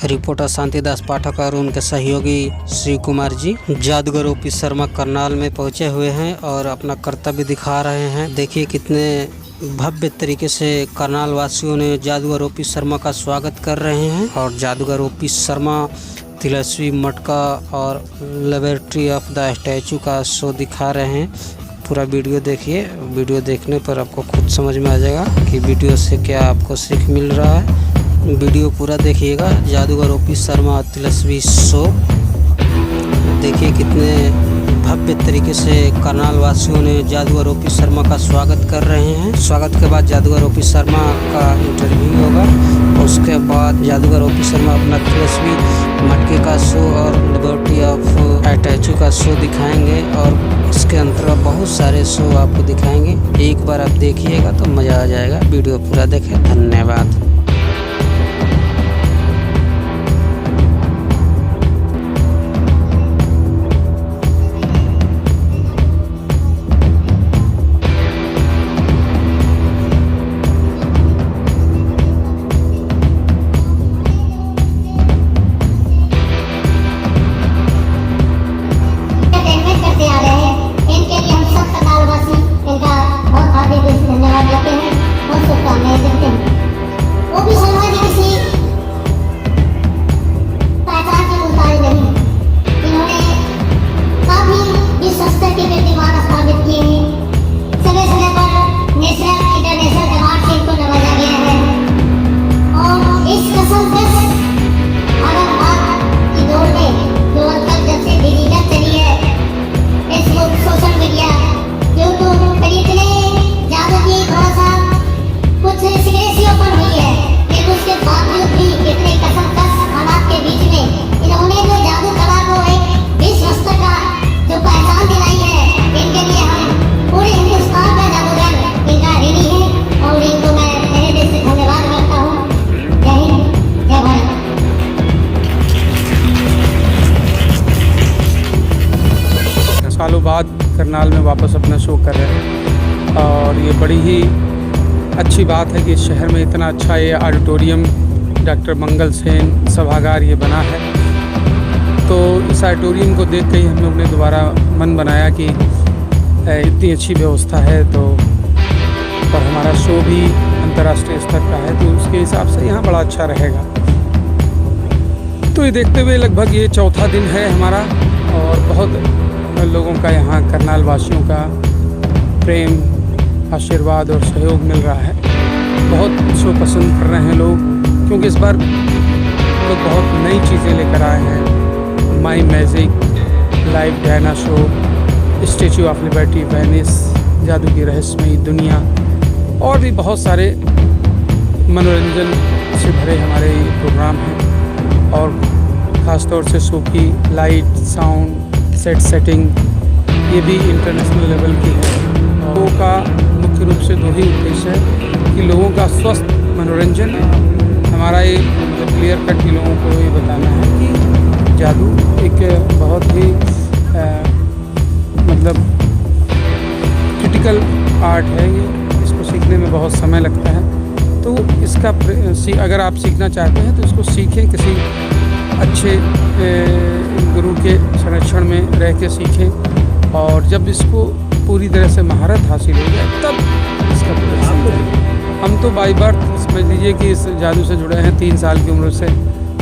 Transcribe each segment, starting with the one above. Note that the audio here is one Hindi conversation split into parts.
रिपोर्टर शांतिदास पाठक और उनके सहयोगी श्री कुमार जी जादूगर ओपी शर्मा करनाल में पहुंचे हुए हैं और अपना कर्तव्य दिखा रहे हैं। देखिए कितने भव्य तरीके से करनाल वासियों ने जादूगर ओपी शर्मा का स्वागत कर रहे हैं और जादूगर ओपी शर्मा तिलस्वी मटका और लेबोरेटरी ऑफ द स्टैचू का शो दिखा रहे हैं। पूरा वीडियो देखिए, वीडियो देखने पर आपको खुद समझ में आ जाएगा कि वीडियो से क्या आपको सीख मिल रहा है। वीडियो पूरा देखिएगा। जादूगर ओपी शर्मा तिलस्वी शो देखिए कितने भव्य तरीके से करनाल वासियों ने जादूगर ओपी शर्मा का स्वागत कर रहे हैं। स्वागत के बाद जादूगर ओपी शर्मा का इंटरव्यू होगा और उसके बाद जादूगर ओपी शर्मा अपना तिलस्वी मटके का शो और लेबोरेटरी ऑफ स्टैचू का शो दिखाएंगे और इसके अंतर्गत बहुत सारे शो आपको दिखाएंगे। एक बार आप देखिएगा तो मज़ा आ जाएगा। वीडियो पूरा देखें। धन्यवाद। सालों बाद करनाल में वापस अपना शो कर रहे हैं और ये बड़ी ही अच्छी बात है कि इस शहर में इतना अच्छा ये ऑडिटोरियम डॉक्टर मंगल सेन सभागार ये बना है। तो इस ऑडिटोरियम को देख के ही हम लोग ने दोबारा मन बनाया कि इतनी अच्छी व्यवस्था है तो और हमारा शो भी अंतर्राष्ट्रीय स्तर का है तो उसके हिसाब से यहाँ बड़ा अच्छा रहेगा। तो ये देखते हुए लगभग ये चौथा दिन है हमारा और बहुत लोगों का यहाँ करनाल वासियों का प्रेम आशीर्वाद और सहयोग मिल रहा है। बहुत शो पसंद कर रहे हैं लोग क्योंकि इस बार लोग बहुत नई चीज़ें लेकर आए हैं। My magic, live Diana show, Statue of Liberty, Venice, जादू की रहस्यमयी दुनिया और भी बहुत सारे मनोरंजन से भरे हमारे प्रोग्राम हैं और ख़ास तौर से शो की लाइट, साउंड, सेटिंग ये भी इंटरनेशनल लेवल की है। शो का मुख्य रूप से दो ही उद्देश्य है कि लोगों का स्वस्थ मनोरंजन है। हमारा ये क्लियर कट कि लोगों को ये बताना है कि जादू एक बहुत ही मतलब क्रिटिकल आर्ट है। ये इसको सीखने में बहुत समय लगता है तो इसका अगर आप सीखना चाहते हैं तो इसको सीखें, किसी अच्छे गुरु के संरक्षण में रह के सीखें और जब इसको पूरी तरह से महारत हासिल हो जाए तब इसका प्रदर्शन करें। हम तो बाई बर्थ समझ लीजिए कि इस जादू से जुड़े हैं। 3 साल की उम्र से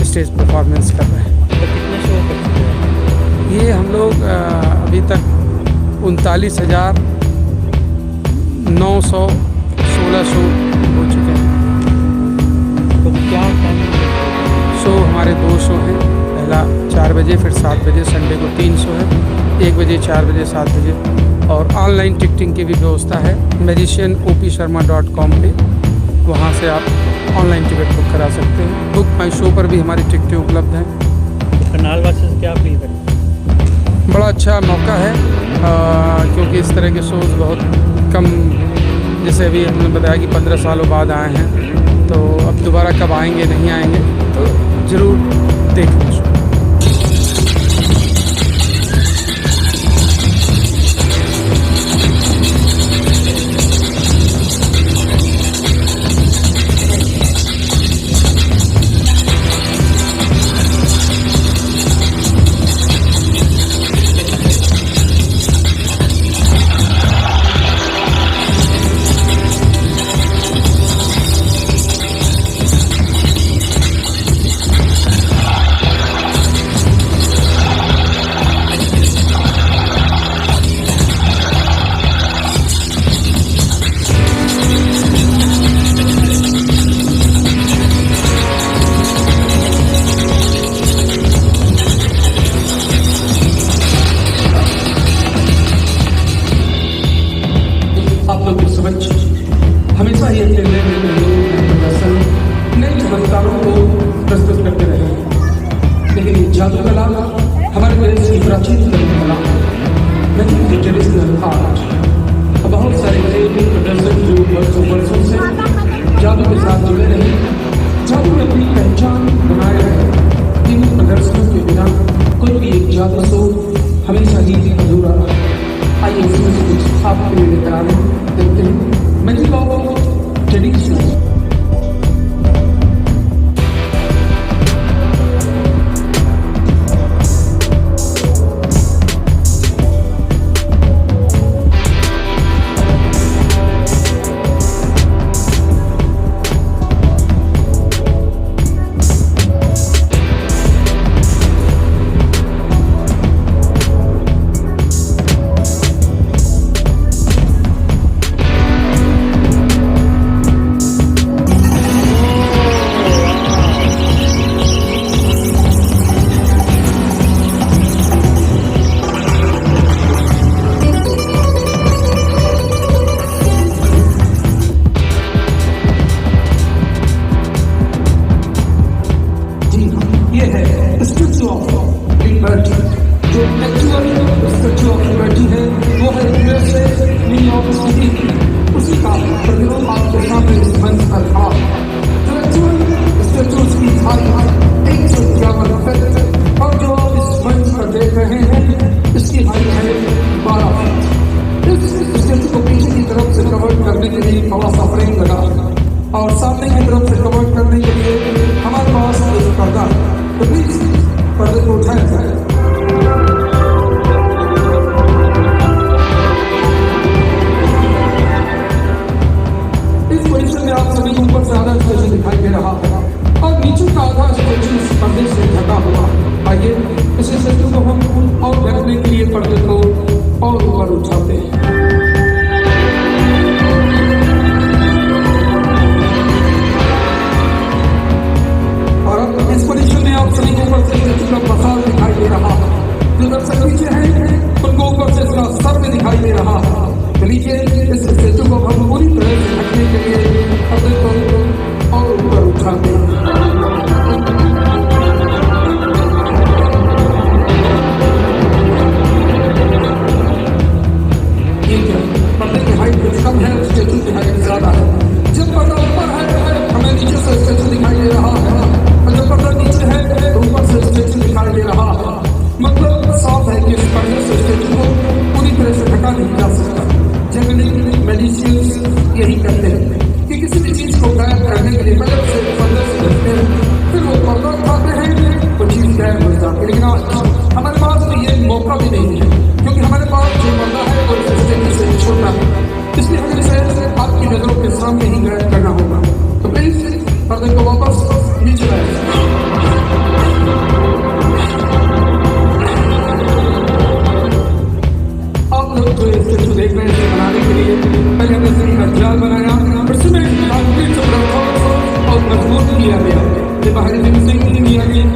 स्टेज परफॉर्मेंस कर रहे हैं। तो कितने शो कर चुके हैं? ये हम लोग अभी तक 39,916 शो हो चुके हैं। तो क्या शो हमारे 2 शो हैं। पहला 4 बजे फिर 7 बजे, संडे को 3 शो है, 1 बजे, 4 बजे, 7 बजे और ऑनलाइन टिकटिंग की भी व्यवस्था है magicianopsharma.com पे। वहाँ से आप ऑनलाइन टिकट बुक करा सकते हैं। बुक माई शो पर भी हमारी टिकटें उपलब्ध हैं। तो करनाल वासी से क्या अपील करें? बड़ा अच्छा मौका है क्योंकि इस तरह के शोज़ बहुत कम, जैसे अभी हमने बताया कि 15 सालों बाद आए हैं तो अब दोबारा कब आएंगे नहीं आएंगे तो ज़रूर देखें। लेकर आ रहे हैं, देखते हैं मेनी ऑफ ट्रेडिशनल। और सामने की तरफ से कवर करने के लिए हमारे पास एक पर्दा है, तो प्लीज पर्दे को उठाया जाए। इस पोजीशन में आप सभी को ऊपर से आधा स्टेशन दिखाई दे रहा है और नीचे का आधा स्टेशन इस पर्दे से ढका हुआ। आइए इस स्टेशन को हम और ढकने के लिए पर्दे को और ऊपर उठाते हैं। आप सभी को ऊपर से इसका मसाल दिखाई दे रहा है, जो दर्शक नीचे हैं उनको ऊपर से इसका सर में दिखाई दे रहा है। तो नीचे इस स्टेचू को हम पूरी तरह से ढकने के लिए पर्दे को और ऊपर उठाते हैं। पर्दे की हाइट कम है, स्टेचू की हाइट ज्यादा है। जब पर्दा ऊपर है हमें नीचे से स्टेचू दिखाई दे रहा है, जब पर्दा नीचे है तो ऊपर से स्टेचू दिखाई दे रहा है। मतलब साफ है कि इस पर्दे से स्टेचू को पूरी तरह से ढका नहीं जा सकता। जनरली मैजिशियंस यही करते हैं कि किसी भी चीज को गायब करने के लिए पहले से पर्दे से ढकते हैं, फिर वो पर्दा उठाते हैं, वो चीज गायब हो जाती है। लेकिन आज हमारे पास तो ये मौका भी नहीं है, क्योंकि हमारे पास जो पर्दा है वो इस स्टेचू से छोटा है, इसलिए हमें इसे आपकी नजरों के सामने ही गायब करना होगा। तो प्लीज पर्दे को वापस नीचे लाएं। आप लोग जो स्टेचू देख रहे हैं इसे बनाने के लिए पहले हमने जमीन का जाल बनाया, फिर सीमेंट कंक्रीट से रखा और मजबूत किया गया। ये बाहरी फिनिशिंग नहीं किया गया।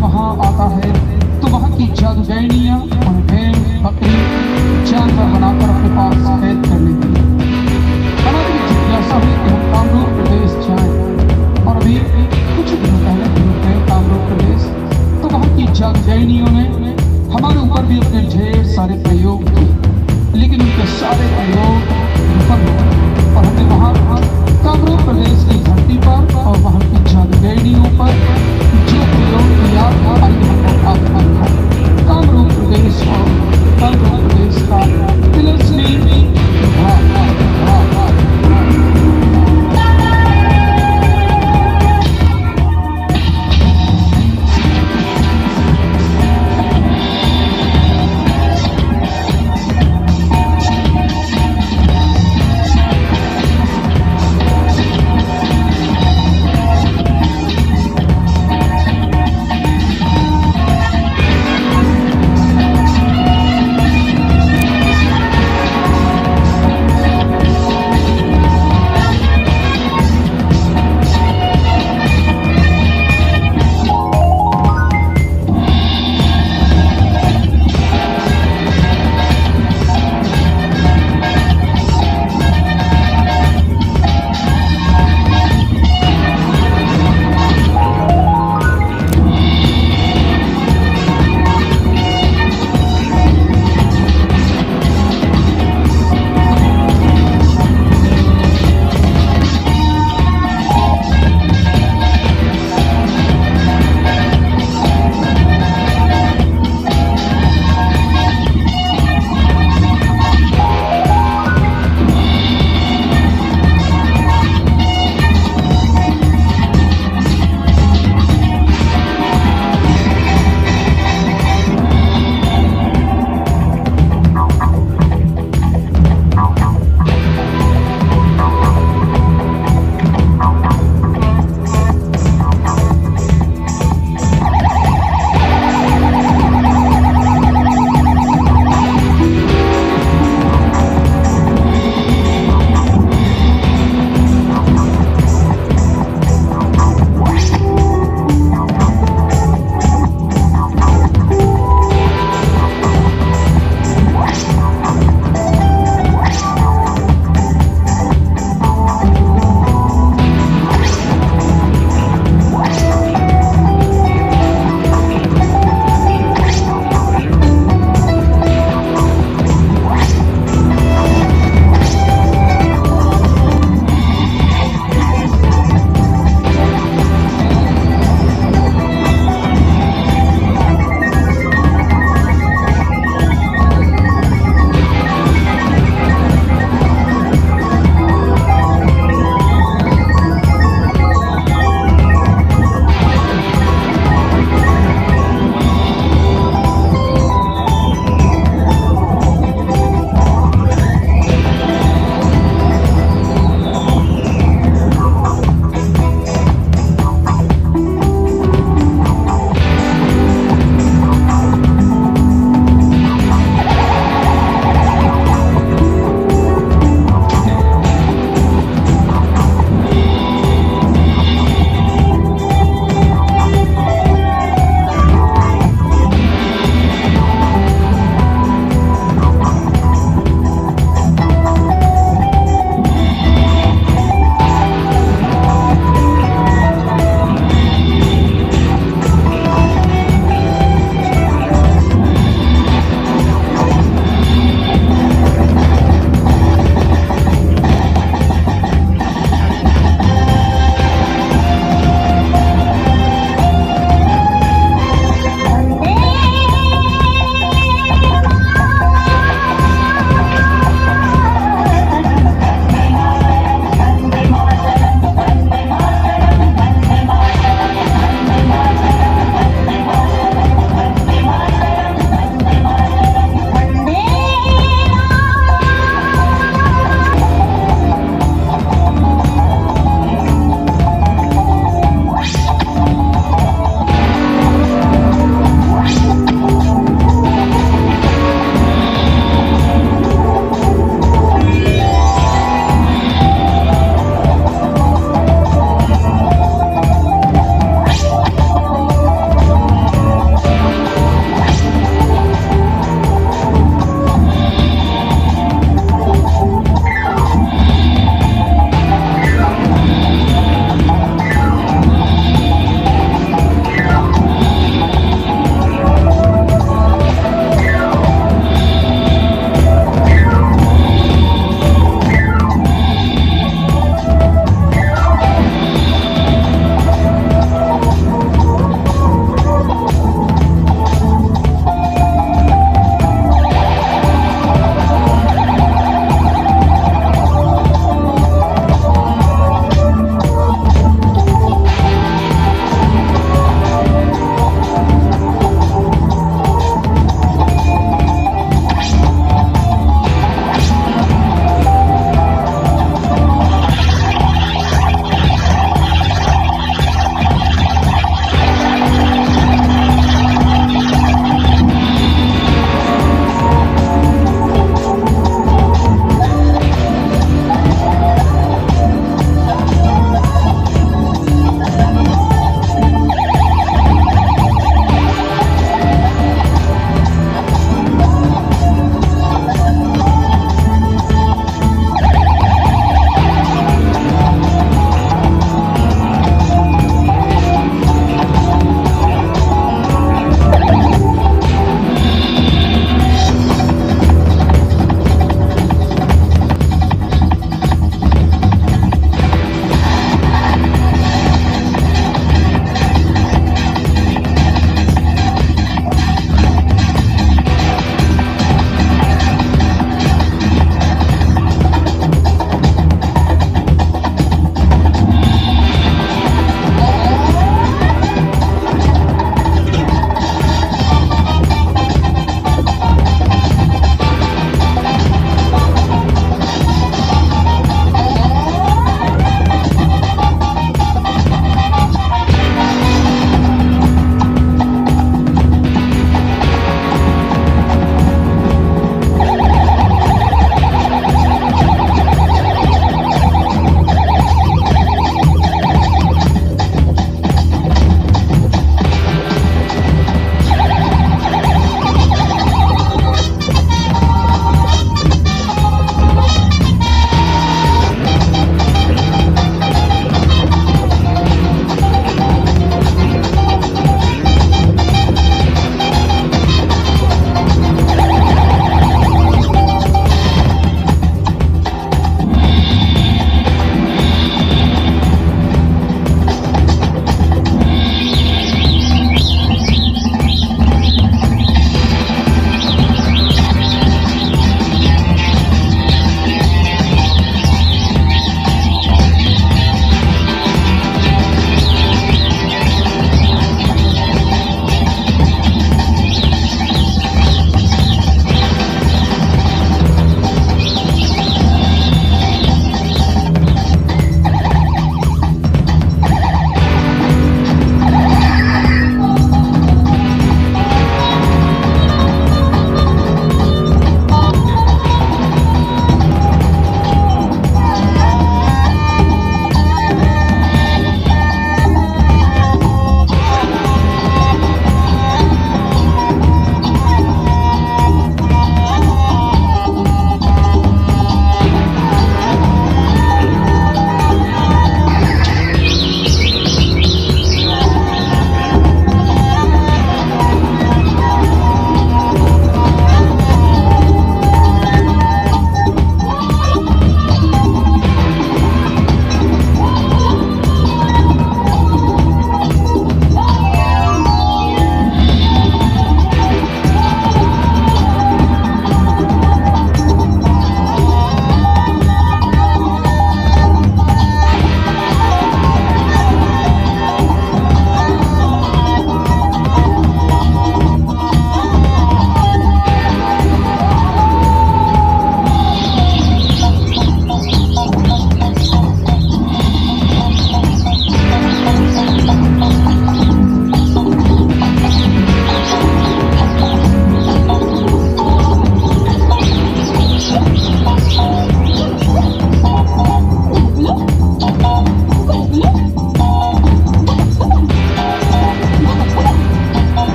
वहाँ आता है तो वहाँ की जादूगरनी